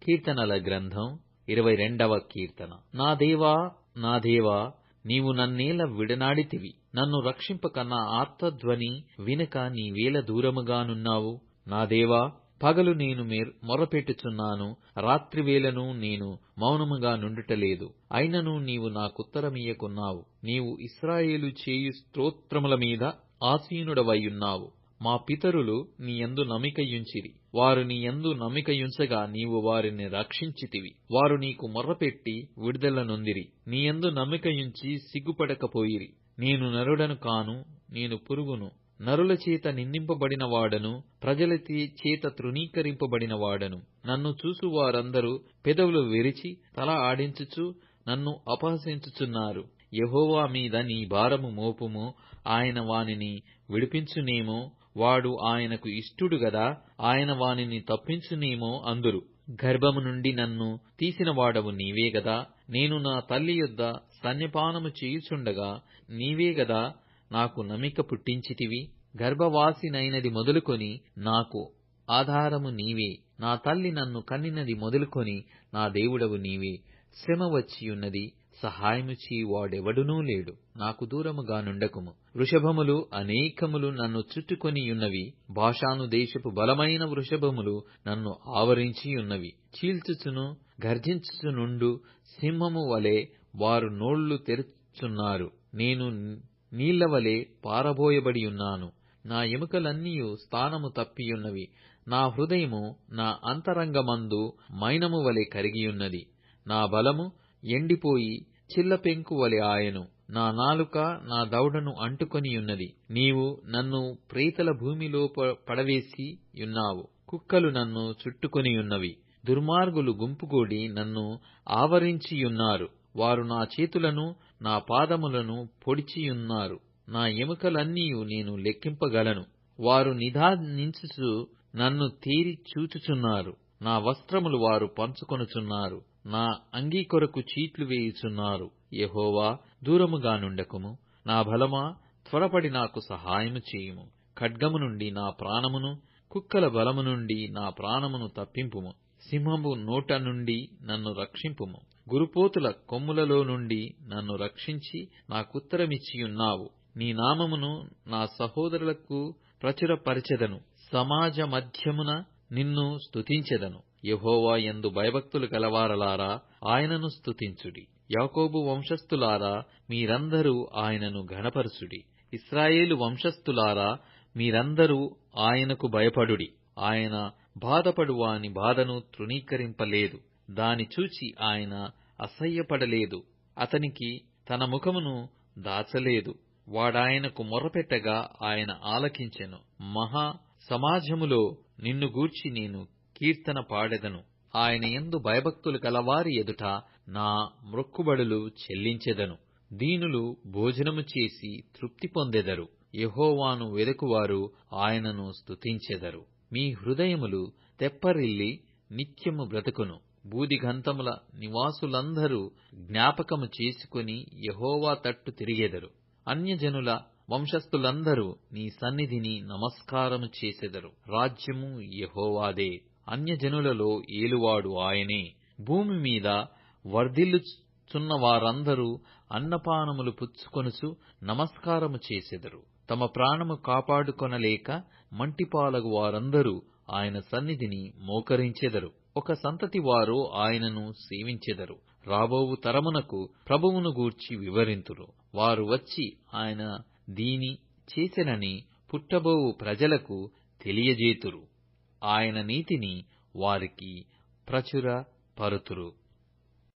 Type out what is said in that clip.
కీర్తనల గ్రంథం 22వ కీర్తన. నా దేవా, నీవు నన్నేల విడనాడితివి? నన్ను రక్షింపక నా ఆర్తధ్వని వినక నీవేల దూరముగానున్నావు? నా దేవా, పగలు నేను మొరపెట్టుచున్నాను, రాత్రివేళను నేను మౌనముగా నుండుటలేదు. అయినను నీవు నాకుత్తరమియ్యకున్నావు. నీవు ఇశ్రాయేలు చేయు స్తోత్రముల మీద ఆసీనుడవైయున్నావు. మా పితరులు నీయందు నమ్మికయుంచిరి. వారు నీయందు నమ్మికయుంచగా నీవు వారిని రక్షించితివి. వారు నీకు మొర్రపెట్టి విడుదల నొందిరి. నీయందు నమ్మికయుంచి సిగ్గుపడకపోయిరి. నేను నరుడను కాను, నేను పురుగును. నరుల చేత నిందింపబడిన వాడను, ప్రజల చేత తృణీకరింపబడిన వాడను. నన్ను చూసు వారందరూ పెదవులు విరిచి తల ఆడించుచు నన్ను అపహసించుచున్నారు. యెహోవా మీద నీ భారము మోపుము, ఆయన వానిని విడిపించునేమో. వాడు ఆయనకు ఇష్టుడు గదా, ఆయన వానిని తప్పించునేమో అందురు. గర్భము నుండి నన్ను తీసిన వాడవు నీవే గదా. నేను నా తల్లి యొద్ద స్తన్యపానము చేయుచుండగా నీవే గదా నాకు నమ్మిక పుట్టించితివి. గర్భవాసినైనది మొదలుకొని నాకు ఆధారము నీవే. నా తల్లి నన్ను కనినది మొదలుకొని నా దేవుడవు నీవే. శ్రమ వచ్చియున్నది, సహాయము చేయువాడెవడునూ లేడు. నాకు దూరముగా నుండకుము. వృషభములు అనేకములు నన్ను చుట్టుకొనియున్నవి. బాషాను దేశపు బలమైన వృషభములు నన్ను ఆవరించియున్నవి. చీల్చుచును గర్జించుచునుండు సింహము వలె వారు నోళ్లు తెరుచున్నారు. నేను నీళ్లవలె పారబోయబడియున్నాను. నా ఎముకలన్నీయు స్థానము తప్పియున్నవి. నా హృదయము నా అంతరంగమందు మైనము వలె కరిగియున్నది. నా బలము ఎండిపోయి చిల్లపెంకు వలె ఆయను. నా నాలుక నా దవడను అంటుకొనియున్నది. నీవు నన్ను ప్రేతల భూమిలో పడవేసి యున్నావు. కుక్కలు నన్ను చుట్టుకొనియున్నవి. దుర్మార్గులు గుంపుగూడి నన్ను ఆవరించియున్నారు. వారు నా చేతులను నా పాదములను పొడిచియున్నారు. నా ఎముకలన్నీయు నేను లెక్కింపగలను. వారు నిదానించుచు నన్ను తేరి చూచుచున్నారు. నా వస్త్రములు వారు పంచుకొనుచున్నారు. నా అంగీ కొరకు చీట్లు వేయుచున్నారు. యెహోవా, దూరముగా నుండకుము. నా బలమా, త్వరపడి నాకు సహాయము చేయుము. ఖడ్గము నుండి నా ప్రాణమును, కుక్కల బలము నుండి నా ప్రాణమును తప్పింపుము. సింహము నోట నుండి నన్ను రక్షింపుము. గురుపోతుల కొమ్ములలో నుండి నన్ను రక్షించి నాకుత్తరమిచ్చియున్నావు. నీ నామమును నా సహోదరులకు ప్రచురపరచెదను. సమాజ మధ్యమున నిన్ను స్తుతించెదను. యెహోవా యందు భయభక్తులు గలవారలారా, ఆయనను స్తుతించుడి. యాకోబు వంశస్థులారా, మీరందరూ ఆయనను ఘనపరచుడి. ఇశ్రాయేలు వంశస్థులారా, మీరందరూ ఆయనకు భయపడుడి. ఆయన బాధపడు వాని బాధను తృణీకరింపలేదు. దాని చూచి ఆయన అసహ్యపడలేదు. అతనికి తన ముఖమును దాచలేదు. వాడాయనకు మొర్రపెట్టగా ఆయన ఆలకించెను. మహా సమాజములో నిన్ను గూర్చి నేను కీర్తన పాడెదను. ఆయన యందు భయభక్తులు గలవారి ఎదుట నా మ్రొక్కుబడులు చెల్లించెదను. దీనులు భోజనము చేసి తృప్తి పొందెదరు. యెహోవాను వెదకువారు ఆయనను స్తుతించెదరు. మీ హృదయములు తెప్పరిల్లి నిత్యము బ్రతుకును. బూదిగంతముల నివాసులందరూ జ్ఞాపకము చేసుకుని యెహోవా తట్టు తిరిగెదరు. అన్యజనుల వంశస్థులందరూ నీ సన్నిధిని నమస్కారము చేసెదరు. రాజ్యము యెహోవాదే, అన్యజనులలో ఏలువాడు ఆయనే. భూమి మీద వర్ధిల్లుచున్న వారందరూ అన్నపానములు పుచ్చుకొనుచు నమస్కారము చేసెదరు. తమ ప్రాణము కాపాడుకొనలేక మంటిపాలగు వారందరూ ఆయన సన్నిధిని మోకరించెదరు. ఒక సంతతి వారు ఆయనను సేవించెదరు. రాబోవు తరమునకు ప్రభువును గూర్చి వివరింతురు. వారు వచ్చి ఆయన దీని చేసెనని పుట్టబోవు ప్రజలకు తెలియజేతురు. ఆయన నీతిని వారికి ప్రచురపరుతురు.